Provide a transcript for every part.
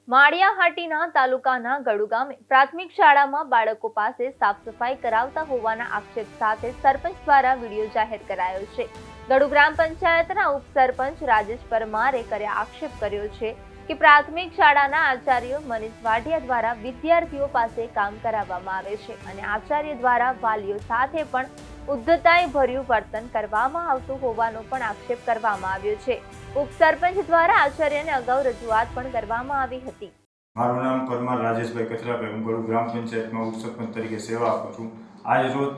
માળિયાહાટીના તાલુકાના ગડુ ગામે પ્રાથમિક શાળામાં બાળકો પાસે સાફ સફાઈ કરાવતા હોવાના આક્ષેપ સાથે સરપંચ દ્વારા વિડીયો જાહેર કરાયો છે। ગડુ ગ્રામ પંચાયતના ઉપસરપંચ રાજેશ પરમારે આક્ષેપ કર્યો છે કે પ્રાથમિક શાળાના આચાર્ય મનીષ વાઢિયા દ્વારા વિદ્યાર્થીઓ પાસે કામ કરાવવામાં આવે છે અને આચાર્ય દ્વારા વાલીઓ સાથે પણ ઉદ્ધતાઈ ભર્યું વર્તન કરવામાં આવતું હોવાનો પણ આક્ષેપ કરવામાં આવ્યો છે। ઉપસરપંચ દ્વારા આચાર્યને અગાઉ રજૂઆત પણ કરવામાં આવી હતી। મારું નામ પરમાર રાજેશભાઈ કચરાભાઈ, હું ગડુ ગ્રામ પંચાયતમાં ઉપસરપંચ તરીકે સેવા આપું છું। આજ રોજ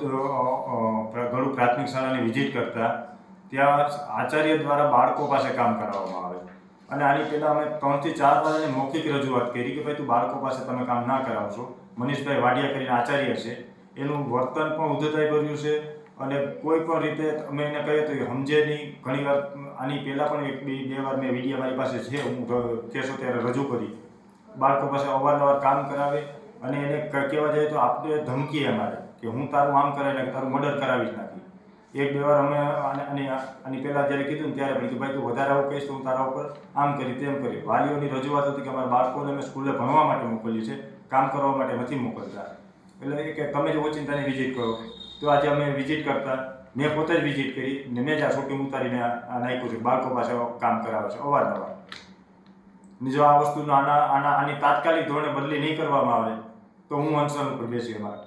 ગડુ પ્રાથમિક શાળાની વિઝિટ કરતા ત્યાં આચાર્ય દ્વારા બાળકો પાસે કામ કરાવવામાં આવે અને આની પહેલાં અમે 3 થી 4 વાર મૌખિક રજૂઆત કરી કે ભાઈ તું બાળકો પાસે તમે કામ ના કરાવશો। મનીષભાઈ વાઢિયા કરીને આચાર્ય છે, એનું વર્તન પણ ઉદ્ધતાઈ ભર્યું છે અને કોઈ પણ રીતે અમે એને કહીએ તો એ સમજે નહીં। ઘણીવાર આની પહેલાં પણ 1-2 વાર મેં વિડીયો મારી પાસે છે, હું કહેશો ત્યારે રજૂ કરી, બાળકો પાસે અવારનવાર કામ કરાવે અને એને કહેવા જાય તો આપણે ધમકી અમારે કે હું તારું આમ કરાવી નાખી, તારું મર્ડર કરાવી જ નાખી। 1-2 વાર અમે આની પહેલાં જ્યારે કીધું ને ત્યારે પણ કે ભાઈ તું વધારે આવું કહીશ તો હું તારા ઉપર આમ કરી તેમ કરી। વાલીઓની રજૂઆત હતી કે અમારા બાળકોને અમે સ્કૂલે ભણવા માટે મોકલીએ છે, કામ કરવા માટે નથી મોકલતા, એટલે કે તમે જ ઓચિંતાની વિઝિટ કરો। તો આજે અમે વિઝિટ કરતા, મેં પોતે જ વિઝિટ કરી ને મેં જ આ શૂટિંગ ઉતારીને નાખ્યું છે, બાળકો પાસે કામ કરાવે છે અવારનવાર। જો આ વસ્તુનો આની તાત્કાલિક ધોરણે બદલી નહીં કરવામાં આવે તો હું અનશન ઉપર બેસી અમારા